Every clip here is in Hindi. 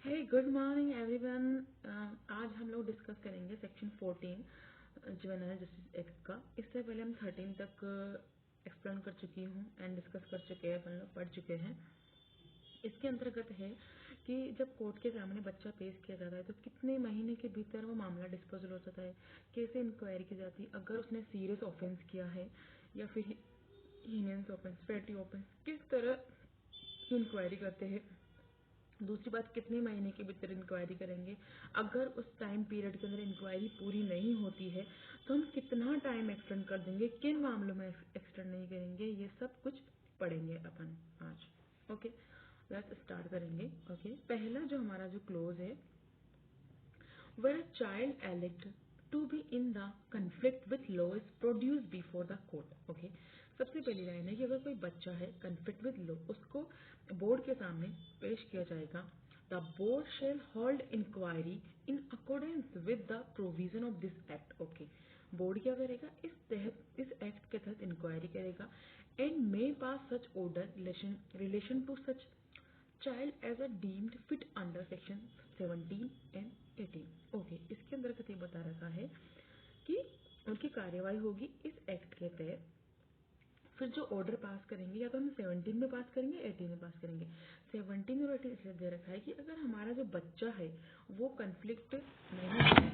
हे गुड मॉर्निंग एवरीवन। आज हम लोग डिस्कस करेंगे सेक्शन 14 जुवेनाइल जस्टिस एक्ट का। इससे पहले हम 13 तक एक्सप्लेन कर चुकी हूँ एंड डिस्कस कर चुके हैं, अपन लोग पढ़ चुके हैं। इसके अंतर्गत है कि जब कोर्ट के सामने बच्चा पेश किया जाता है तो कितने महीने के भीतर वो मामला डिस्पोजल हो जाता है, कैसे इंक्वायरी की जाती है, अगर उसने सीरियस ऑफेंस किया है या फिर हीनियस ऑफेंस, पेटी ऑफेंस, किस तरह इंक्वायरी करते हैं। दूसरी बात, कितने महीने के भीतर इंक्वायरी करेंगे, अगर उस टाइम पीरियड के अंदर इंक्वायरी पूरी नहीं होती है तो हम कितना टाइम एक्सटेंड कर देंगे, किन मामलों में एक्सटेंड नहीं करेंगे, ये सब कुछ पढ़ेंगे अपन आज। ओके, लेट्स स्टार्ट करेंगे। ओके, पहला जो हमारा जो क्लोज है, where a child alleged to be in the conflict with law is produced before the court. Okay, सबसे पहली लाइन है कि अगर कोई बच्चा है कन्फ्लिक्ट विद लॉ, उसको बोर्ड के सामने पेश किया जाएगा। The board shall hold inquiry in accordance with the provision of this act. Okay, board क्या करेगा, इस एक्ट के तहत इंक्वायरी करेगा and may pass such order relation to such child as a deemed fit under section 17 and 18। Okay, इसके अंतर्गत ये बता रखा है कि उनकी कार्यवाही होगी इस एक्ट के तहत। फिर जो ऑर्डर पास करेंगे या तो हम 17 में पास करेंगे, 18 में पास करेंगे। 17 और 18 इसलिए दे रखा है कि अगर हमारा जो बच्चा है वो कन्फ्लिक्ट नहीं,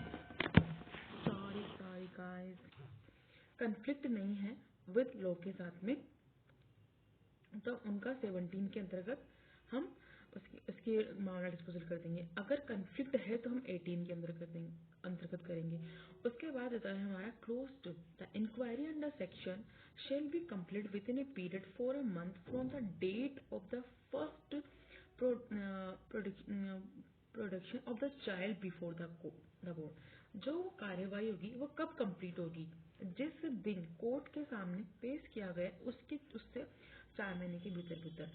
सॉरी गाइस, कन्फ्लिक्ट नहीं है विद लॉ के साथ में, तो उनका 17 के अंतर्गत हम उसके मामला डिस्पोजल कर देंगे। अगर कन्फ्लिक्ट है तो हम 18 के अंतर्गत करेंगे। उसके बाद आता है हमारा closed, the inquiry under section shall be complete within a period for a month from the date of the first production of the child before the board. जो कार्यवाही होगी वो कब कंप्लीट होगी, जिस दिन कोर्ट के सामने पेश किया गया उससे 4 महीने के भीतर।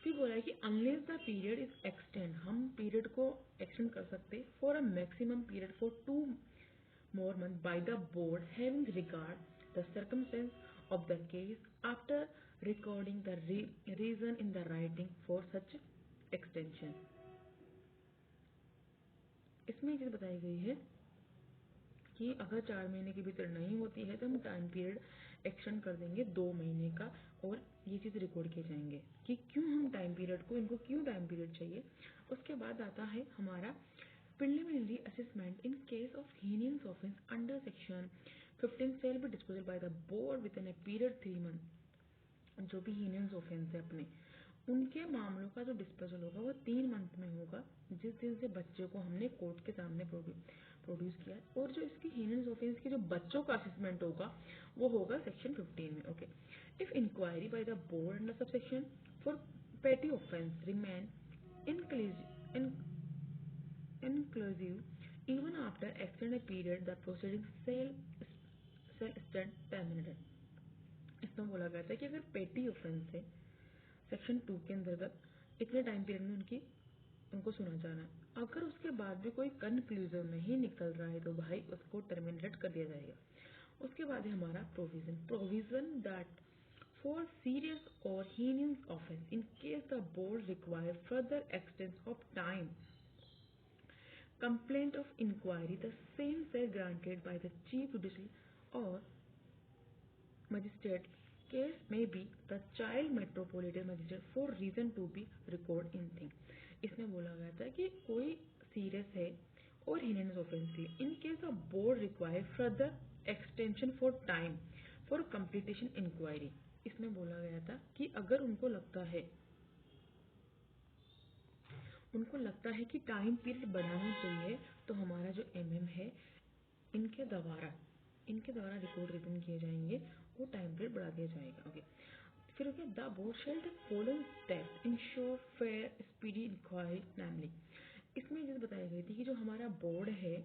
फिर बोला है कि unless the period is extend, हम पीरियड को एक्सटेंड कर सकते for a maximum period for 2 more months by the board having regard the circumstance of the case after recording the reason in the writing for such extension। इसमें एक चीज बताई गई है कि अगर 4 महीने के भीतर नहीं होती है तो हम टाइम पीरियड एक्सटेंड कर देंगे 2 महीने का, और ये चीज़ रिकॉर्ड किए जाएंगे कि क्यों हम टाइम पीरियड को, इनको क्यों टाइम पीरियड चाहिए। उसके बाद आता है हमारा preliminary assessment in case of heinous offence under section 15 shall be disposal by the board with in a period 3 month. जो भी हीनियस ऑफेंस है अपने, उनके मामलों का जो डिस्पोजल होगा वो 3 मंथ में होगा, जिस दिन से बच्चे को हमने कोर्ट के सामने प्रोड्यूस किया है। और जो इसकी हीनियस ऑफेंस की जो बच्चों का असेसमेंट होगा वो होगा सेक्शन 15 में। Okay, if inquiry by the board under sub section for petty offence remain inclusive even after extended period the proceedings shall stand terminated। इसमें बोला गया था कि अगर पेटी ऑफेंस है सेक्शन 2 के अंतर्गत इतने टाइम पीरियड में उनको सुना जाना है, अगर उसके बाद भी कोई कंक्लूजन नहीं निकल रहा है तो भाई उसको टर्मिनेट कर दिया जाएगा। उसके बाद है हमारा प्रोविजन दैट फॉर सीरियस और heinous offence in case the board require further expanse of time complaint of inquiry, the same shall granted by the chief judicial or magistrate. Case may be the child metropolitan magistrate for reason to be record in thing। इसमें बोला गया था कि कोई सीरियस है और हीनियस ऑफेंस है, in case of board require further extension for time for completion inquiry. इसमें बोला गया था कि अगर उनको लगता है कि टाइम पीरियड बढ़ाना चाहिए तो हमारा जो एमएम है इनके द्वारा रिकॉर्ड रिटर्न किए जाएंगे और टाइम पीरियड बढ़ा दिया जाएगा। ओके, फिर okay, the board shall take following steps ensure fair speedy inquiry namely. इसमें ये बताई गई थी कि जो हमारा बोर्ड है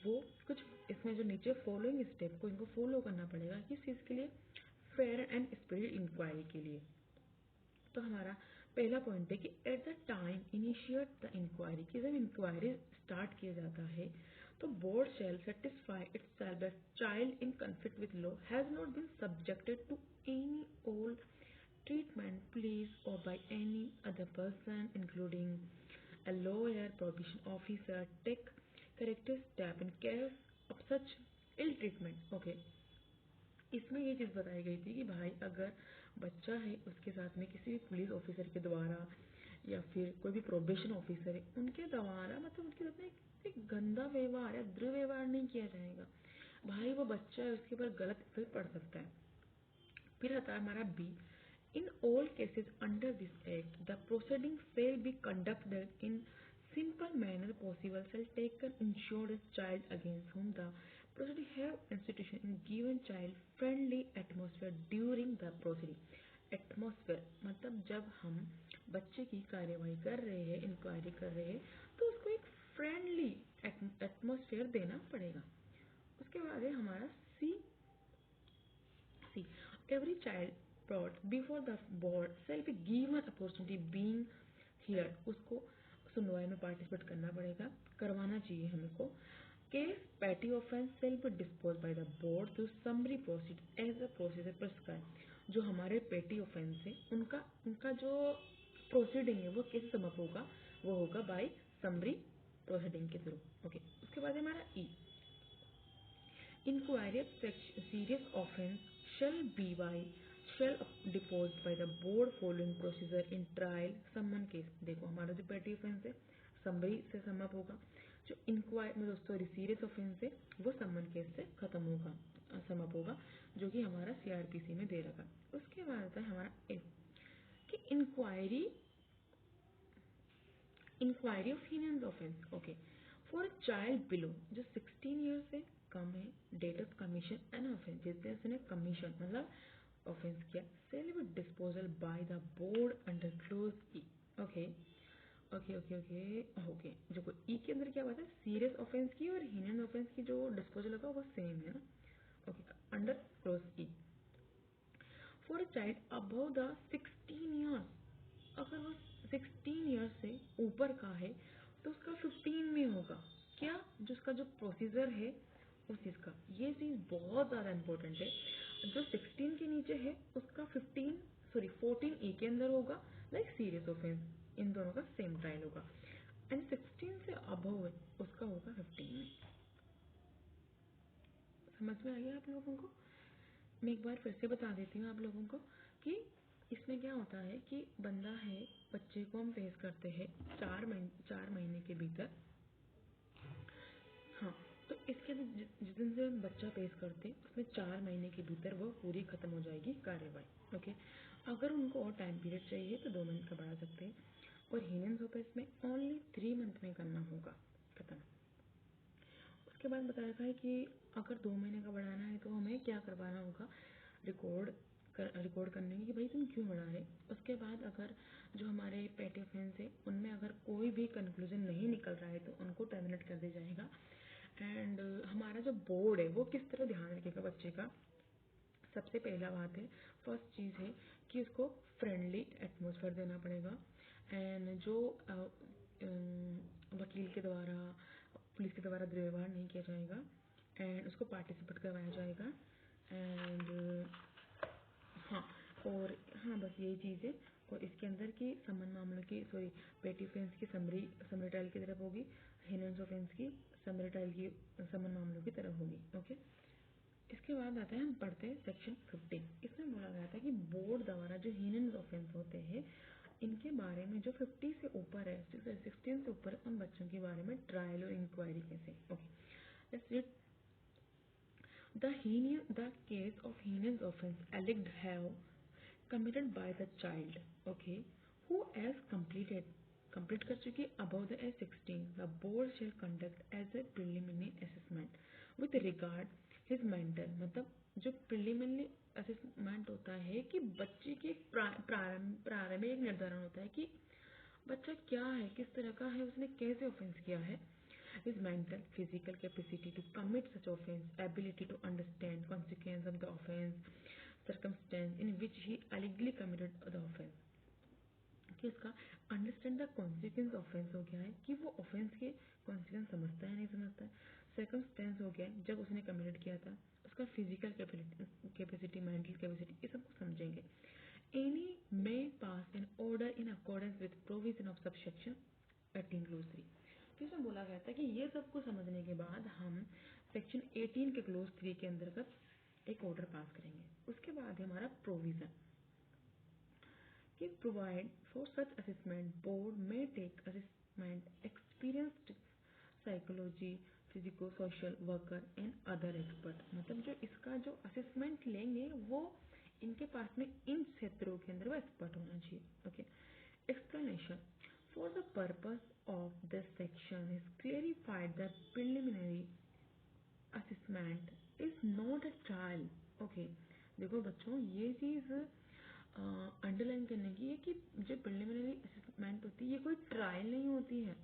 वो कुछ इसमें जो नीचे फॉलोइंग स्टेप को इनको फॉलो करना पड़ेगा किस चीज़ के लिए, फेयर एंड स्पीडी इंक्वायरी के लिए। तो हमारा पहला पॉइंट है कि at the time initiate the inquiry, कि जब इंक्वायरी स्टार्ट किया जाता है तो board shall satisfy itself that child in conflict with law has not been subjected to any all treatment, please or by any other person including a lawyer, probation officer take corrective step in case of such ill treatment. Okay, इसमें ये चीज़ बताई गई थी कि भाई अगर बच्चा है उसके साथ में किसी भी पुलिस ऑफिसर के द्वारा या फिर कोई भी प्रोबेशन ऑफिसर है उनके द्वारा मतलब उनके साथ में एक गंदा व्यवहार या दुर्व्यवहार नहीं किया जाएगा। भाई वो बच्चा है उसके ऊपर गलत इफेक्ट पड़ सकता है। फिर आता है हमारा B, in all cases under this act the proceeding shall be conducted in simple manner possible shall take an insured child against whom the proceeding have institution in given child friendly atmosphere during the proceeding। Atmosphere मतलब जब हम बच्चे की कार्यवाही कर रहे हैं, इंक्वायरी कर रहे हैं, तो उसको एक फ्रेंडली एटमोसफेयर देना पड़ेगा। उसके बाद है हमारा सी, every child brought before the board shall be given opportunity being here। उसको सुनवाई में पार्टिसिपेट करना पड़ेगा, करवाना चाहिए हमको। Case petty offence shall be disposed by the board through summary proceed as the procedure prescribed। जो हमारे पेटी ऑफेंस है उनका जो प्रोसीडिंग है वो कैसे समाप्त होगा, वो होगा बाय समरी प्रोसीडिंग के थ्रू। ओके, उसके बाद हमारा ई, inquiry of serious offence shall deposed by the board following procedure in trial summon case। देखो हमारा जो पेटी ऑफेंस है समरी से समाप्त होगा, जो इंक्वायरी में दोस्तों सीरियस ऑफेंस है वो समन केस से खत्म होगा, समाप्त होगा, जो कि हमारा सीआरपीसी में दे रखा। उसके बाद आता है हमारा ए कि inquiry of heinous offence. Okay, for a child below जो 16 ईयर्स से कम है, date of commission an offence जिसने उसने कमीशन मतलब ऑफेंस किया shall with disposal by the board under clause E. Okay okay okay okay okay, जो ई के अंदर क्या बात है, सीरियस ऑफेंस की और हीनियस ऑफेंस की जो डिस्पोजल होगा वो सेम है ना। Okay, under clause E for a child above the 16 years, अगर वो 16 ईयर्स से ऊपर का है तो उसका 15 में होगा क्या, जो उसका जो प्रोसीजर है उस चीज़ का। ये चीज़ बहुत ज़्यादा इंपॉर्टेंट है। जो 16 के नीचे है उसका 14 ए के अंदर होगा लाइक सीरियस ऑफेंस, इन दोनों का सेम ट्रायल होगा। एंड 16 से अबव है उसका होगा 15 में। समझ में आ गया आप लोगों को? मैं एक बार फिर से बता देती हूँ आप लोगों को कि इसमें क्या होता है कि बंदा है, बच्चे को हम पेश करते हैं 4 महीने के भीतर। हाँ, तो इसके जिस दिन से हम बच्चा पेश करते हैं उसमें 4 महीने के भीतर वो पूरी खत्म हो जाएगी कार्यवाही। ओके, अगर उनको और टाइम पीरियड चाहिए तो 2 मंथ का बढ़ा सकते हैं, और हीनियस ऑफेंस में ओनली 3 मंथ में करना होगा खत्म। उसके बाद बताया था कि अगर 2 महीने का बढ़ाना है तो हमें क्या करवाना होगा, रिकॉर्ड करने की कि भाई तुम क्यों बढ़ा रहे। उसके बाद अगर जो हमारे पेटी ऑफेंस है उनमें अगर कोई भी कंक्लूजन नहीं निकल रहा है तो उनको टर्मिनेट कर दिया जाएगा। एंड हमारा जो बोर्ड है वो किस तरह ध्यान रखेगा बच्चे का। सबसे पहला बात है, फर्स्ट चीज़ है कि उसको फ्रेंडली एटमोसफेयर देना पड़ेगा। एंड जो वकील के द्वारा पुलिस के द्वारा दुर्व्यवहार नहीं किया जाएगा, एंड उसको पार्टिसिपेट करवाया जाएगा। एंड हाँ, और हाँ बस यही चीज़ है। और इसके अंदर की समन मामलों की पेटी ऑफेंस की समरी ट्रायल की तरफ होगी, हीनियस ऑफेंस की समरी ट्रायल की समन मामलों की तरफ होगी। ओके, इसके बाद आता है हम पढ़ते हैं सेक्शन 15। इसमें बोला गया था कि बोर्ड द्वारा जो हीनियस ऑफेंस होते हैं इनके बारे में जो 50 से ऊपर है, 16 से ऊपर उन बच्चों के बारे में ट्रायल और इंक्वायरी कैसे। Okay, let's read the case of heinous offense alleged have committed by the child, okay, who has complete कर चुकी above the age 16, the board shall conduct as a preliminary assessment with regard his mental। मतलब जो प्रिलिमिनरी असेसमेंट होता है कि बच्चे के प्रारंभिक निर्धारण होता है कि बच्चा क्या है, किस तरह का है, उसने कैसे ऑफेंस किया है। His mental, physical capacity to commit such offense, ability to understand consequence of the offense, circumstance in which he allegedly committed the offense। कि उसका अंडरस्टैंड द कॉन्सिक्वेंस ऑफेंस हो गया है कि वो ऑफेंस के कॉन्सिक्वेंस समझता है नहीं समझता है। सर्कमस्टेंस हो गया जब उसने कमिटेड किया था, उसका फिजिकल कैपेसिटी, मेंटल कैपेसिटी, ये सब कुछ समझेंगे। Any may pass an order in accordance with provision of subsection 18 clause 3। तो इसमें बोला गया था कि ये सब कुछ समझने के बाद हम सेक्शन 18 के क्लोज 3 के अंतर्गत एक ऑर्डर पास करेंगे। उसके बाद हमारा प्रोविजन कि provide for such assessment board में take assessment experienced psychology physico social worker and other expert. मतलब जो इसका जो असेसमेंट लेंगे वो इनके पास में इन क्षेत्रों के अंदर वो एक्सपर्ट होना चाहिए। Okay, explanation for the purpose of this section is clarified the preliminary assessment is not a trial. Okay, देखो बच्चों ये चीज अंडरलाइन करने की है कि जो प्रिलिमिनरी असेसमेंट होती है ये कोई ट्रायल नहीं होती है,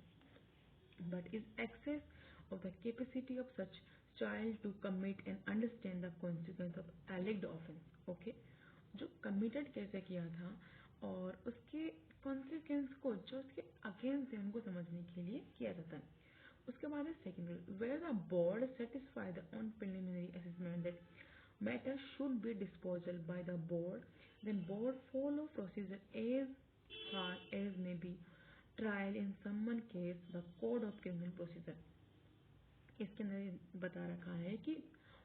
but is access of the capacity of such child to commit and understand the consequence of alleged offense। okay, जो committed कैसे किया था और उसके consequence को जो उसके अगेंस्ट है उनको समझने के लिए किया जाता है। उसके बाद है second rule, where the board satisfied on preliminary assessment that matter should be disposal by the board, then board follow procedure as far as may be trial in someone case the code of criminal procedure. इसके अंदर बता रखा है कि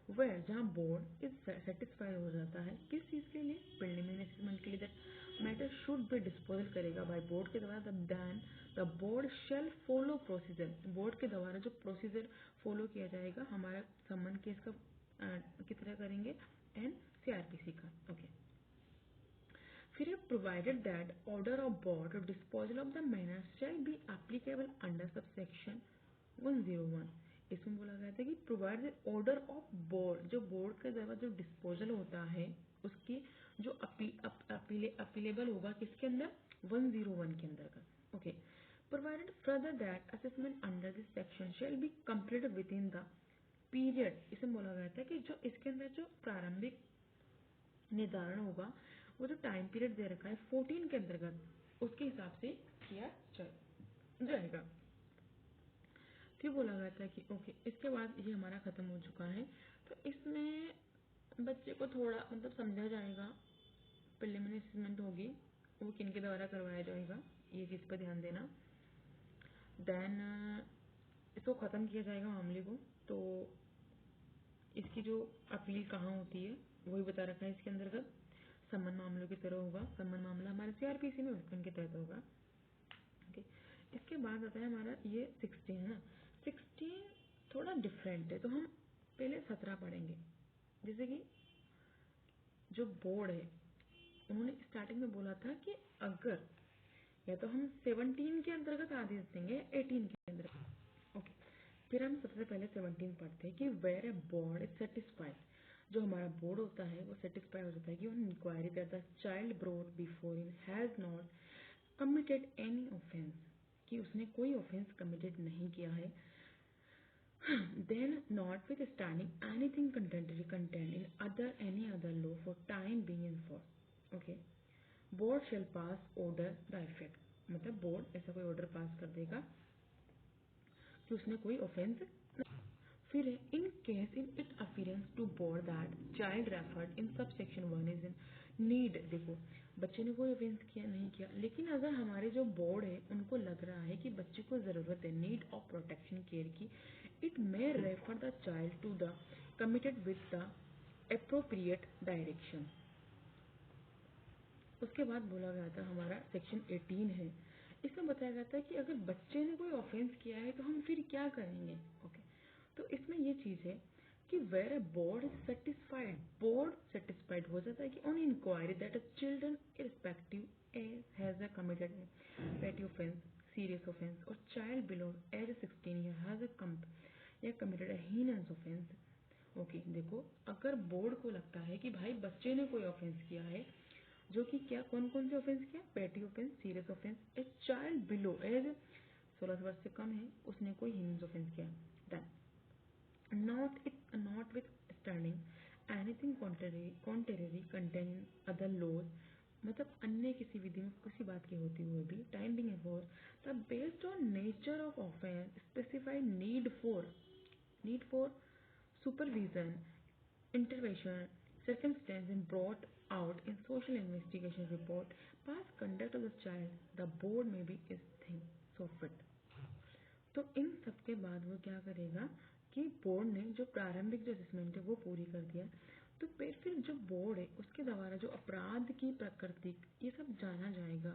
वेयर जहाँ बोर्ड इज सेटिस्फाइड हो जाता है किस चीज़ के लिए, प्रिलिमिनरी असेसमेंट के लिए, that matter should be disposal करेगा बाय बोर्ड के द्वारा, then the board shall follow procedure. Board के द्वारा जो प्रोसीजर फॉलो किया जाएगा हमारा समन केस का किस तरह करेंगे एंड CRPC का। ओके, फिर provided that order of board और disposal of the manner shall be applicable under subsection 101। इसमें बोला गया था कि provide the order of board, जो बोर्ड के द्वारा जो डिस्पोजल होता है उसकी जो अपीलेबल होगा किसके अंदर, 101 के अंदर का। Okay, provided further that assessment under this section shall be completed with in the period. इसमें बोला गया था कि जो इसके अंदर जो प्रारंभिक निर्धारण होगा वो जो टाइम पीरियड दे रखा है 14 के अंतर्गत उसके हिसाब से किया जाएगा। फिर बोला गया था कि ओके इसके बाद ये हमारा खत्म हो चुका है, तो इसमें बच्चे को थोड़ा मतलब समझा जाएगा, प्रिलिमिनरी असेसमेंट होगी वो किन के द्वारा करवाया जाएगा ये चीज़ पर ध्यान देना। देन इसको ख़त्म किया जाएगा मामले को, तो इसकी जो अपील कहाँ होती है वही बता रखा है इसके अंतर्गत। सम्मन मामलों की तरह होगा, सम्मन मामला हमारे CRPC में वेतन के तहत होगा। ओके, इसके बाद आता है हमारा ये 16 है ना, 16 थोड़ा डिफरेंट है, तो हम पहले 17 पढ़ेंगे। जैसे कि जो बोर्ड है उन्होंने स्टार्टिंग में बोला था कि अगर या तो हम 17 के अंतर्गत आदेश देंगे 18 के अंतर्गत। ओके, फिर हम सबसे पहले 17 पढ़ते हैं कि where a board is satisfied, जो हमारा बोर्ड होता है वो सेटिस्फाई हो जाता है कि on inquiry that the child brought before in has not committed any offence, कि उसने कोई ऑफेंस कमिटेड नहीं किया है, then notwithstanding anything contrary content in other any other law for time being in force. Okay, board shall pass order the effect, मतलब बोर्ड ऐसा कोई ऑर्डर पास कर देगा कि उसने कोई ऑफेंस। फिर in case in it appearance to board that child referred in sub section 1 is in need. देखो बच्चे ने कोई ऑफेंस किया नहीं किया, लेकिन अगर हमारे जो बोर्ड है उनको लग रहा है कि बच्चे को ज़रूरत है नीड ऑफ प्रोटेक्शन केयर की, it may refer the child to the committed with the appropriate direction. उसके बाद बोला गया था हमारा सेक्शन 18 है, इसमें बताया गया था कि अगर बच्चे ने कोई ऑफेंस किया है तो हम फिर क्या करेंगे। ओके, तो इसमें ये चीज़ है कि where a board is satisfied, board satisfied हो जाता है कि on inquiry that a children irrespective has a committed petty offence serious offence और child below age 16 year has a committed a heinous offence. Okay, देखो अगर बोर्ड को लगता है कि भाई बच्चे ने कोई ऑफेंस किया है, जो कि क्या कौन कौन से ऑफेंस किया, petty offence, serious offence, a child below age 16 वर्ष से कम है उसने कोई हीनस ऑफेंस किया, then notwithstanding anything contrary contain other laws, मतलब अन्य किसी विधि में किसी बात की होती हुए भी time being for the based on nature of offence specified need for supervision, intervention, circumstances brought out in social investigation report, past conduct of the child, the board may be is think so fit। वो क्या करेगा कि बोर्ड ने जो प्रारंभिक जो असेसमेंट है वो पूरी कर दिया, तो फिर जो बोर्ड है उसके द्वारा जो अपराध की प्रकृति ये सब जाना जाएगा,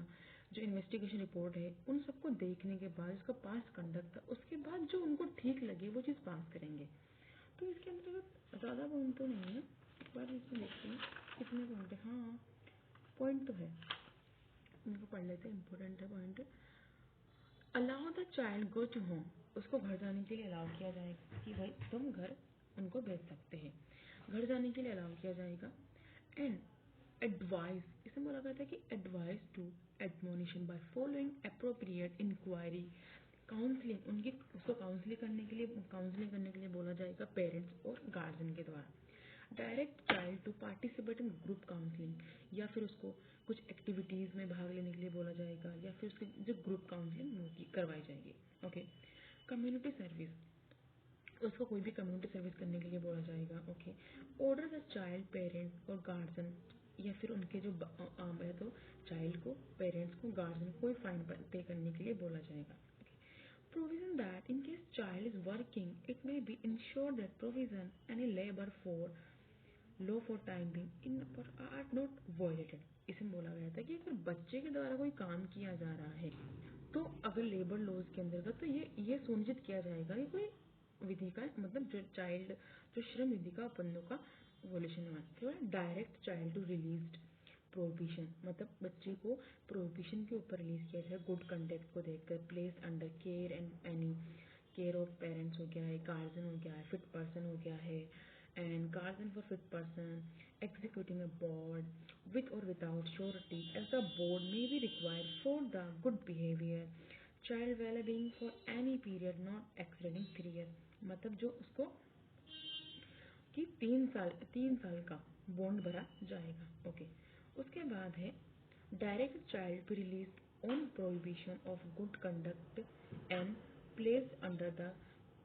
जो इन्वेस्टिगेशन रिपोर्ट है उन सबको देखने के बाद उसका पास कंडक्ट था, उसके बाद जो उनको ठीक लगे वो चीज़ पास करेंगे। तो इसके अंतर्गत ज़्यादा पॉइंट तो नहीं है, एक बार इसमें देखते हैं कितने पॉइंट है। हाँ पॉइंट तो है, उनको पढ़ लेते हैं, इम्पोर्टेंट है point. Allow the child go to home, उसको घर जाने के लिए अलाउ किया जाएगा कि भाई तुम घर उनको भेज सकते हैं, घर जाने के लिए अलाउ किया जाएगा। एंड एडवाइस, इसमें बोला गया था कि advice to admonition by following appropriate inquiry counselling, उनकी उसको काउंसलिंग करने के लिए बोला जाएगा पेरेंट्स और गार्जियन के द्वारा। Direct child to participate in group counselling, या फिर उसको कुछ एक्टिविटीज़ में भाग लेने के लिए बोला जाएगा, या फिर उसकी जो ग्रुप काउंसलिंग वो की करवाई जाएगी। ओके, कम्युनिटी सर्विस, उसको कोई भी कम्युनिटी सर्विस करने के लिए बोला जाएगा। Okay, order the child parent और गार्जियन, या फिर उनके जो या तो चाइल्ड को, पेरेंट्स को, गार्जियन को कोई फाइन पे करने के लिए बोला जाएगा। Provision that in case child is working, it may be ensured that provision any labor for law for time being in are not violated। इसमें बोला गया था कि अगर बच्चे के द्वारा कोई काम किया जा रहा है तो अगर लेबर लॉज के अंतर्गत तो ये सुनिश्चित किया जाएगा कि कोई विधि का मतलब जो श्रम विधि का बंधों का वोल्यूशन हुआ। Direct child to release prohibition, मतलब बच्चे को प्रोहिबिशन के ऊपर रिलीज किया जाए गुड कंडक्ट को देखकर। Place under care and any care of parents हो गया है, गार्जियन हो गया है, फिट पर्सन हो गया है, and guardian for fit person executing a board with or without surety as the board may be required for the good behavior child well-being for any period not exceeding 3 years। मतलब जो उसको कि 3 साल का बॉन्ड भरा जाएगा। ओके, उसके बाद है direct child to release on prohibition of good conduct and place under the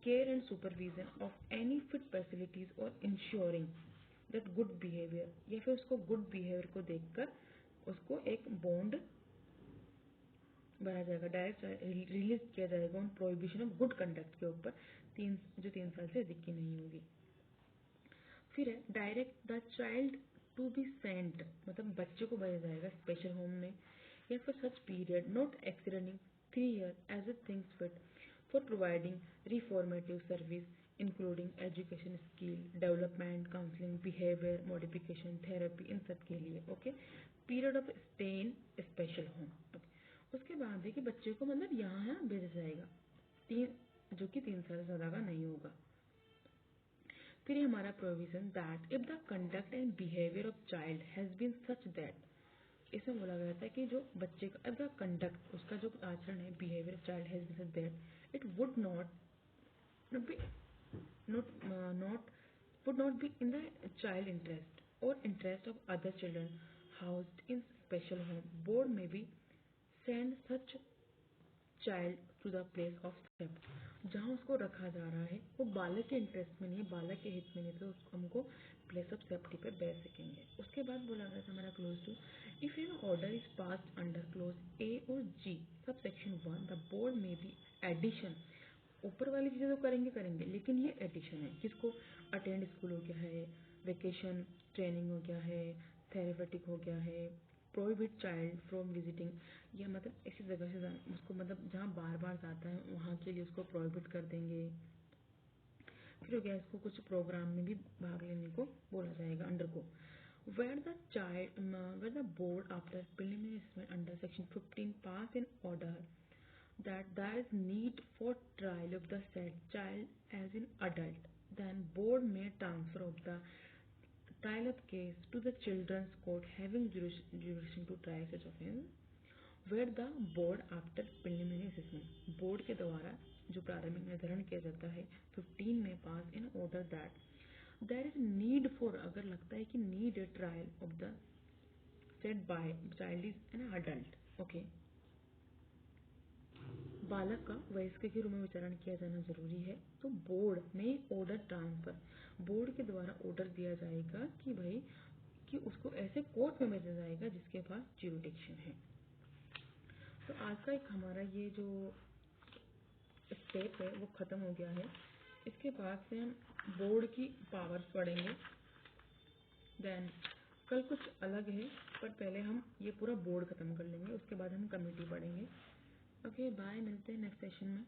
care and supervision of any fit facilities और इंश्योरिंग दैट गुड बिहेवियर, या फिर उसको गुड बिहेवियर को देखकर उसको एक बॉन्ड भरा जाएगा, डायरेक्ट रिलीज किया जाएगा on prohibition of good conduct के ऊपर, 3 साल से अधिक की नहीं होगी। फिर है direct the child to be sent, मतलब बच्चे को भेजा जाएगा स्पेशल होम में या फिर such period not exceeding 3 years as it thinks fit for providing reformative service including education, skill development, counselling, behaviour modification, therapy, इन सब के लिए। Okay, period of stay in special home. उसके बाद है कि बच्चे को मतलब यहाँ भेजा जाएगा जो कि 3 साल से ज़्यादा का नहीं होगा। फिर हमारा provision that if the conduct and behaviour of child has been such that, इसमें बोला गया था कि जो बच्चे का इफ द कंडक्ट, उसका जो आचरण है, behaviour of child has been such that it would not be would not be in the child interest or interest of other children housed in special home, board may be send such child to the place of safety। जहाँ उसको रखा जा रहा है वो बालक के इंटरेस्ट में नहीं है, बालक के हित में नहीं, तो उसको हमको प्लेस ऑफ सेफ्टी पे भेज सकेंगे। उसके बाद बोला गया था हमारा clause to if an order is passed under clause A और G sub section 1 the board may be addition, ऊपर वाली चीज़ें तो करेंगे लेकिन ये एडिशन है, किसको अटेंड स्कूल हो गया है, वेकेशन ट्रेनिंग हो गया है, थेरेपेटिक हो गया है, प्रोहिबिट चाइल्ड फ्रॉम विजिटिंग, या मतलब ऐसी जगह से उसको मतलब जहाँ बार बार जाता है वहाँ के लिए उसको प्रोहिबिट कर देंगे। फिर हो गया इसको कुछ प्रोग्राम में भी भाग लेने को बोला जाएगा अंडर को। where the board after preliminary assessment under section 15 pass an order that there is need for trial of the said child as an adult, then board may transfer of the trial of case to the children's court having jurisdiction to try such offence। where the board after preliminary assessment, board के द्वारा जो प्रारंभिक निर्धारण किया जाता है 15 में pass in order that there is need for, अगर लगता है कि नीड है trial of the set by child is an adult. Okay, बालक का वयस्क के रूप में विचारण किया जाना जरूरी है, तो बोर्ड में ऑर्डर ट्रांसफर, बोर्ड के द्वारा ऑर्डर दिया जाएगा कि भाई कि उसको ऐसे कोर्ट में भेजा जाएगा जिसके पास ज्यूरिडिक्शन है। तो आज का एक हमारा ये जो स्टेप है वो ख़त्म हो गया है। इसके बाद से हम बोर्ड की पावर्स पढ़ेंगे। देन कल कुछ अलग है, पर पहले हम ये पूरा बोर्ड ख़त्म कर लेंगे, उसके बाद हम कमिटी पढ़ेंगे। ओके बाय, मिलते हैं नेक्स्ट सेशन में।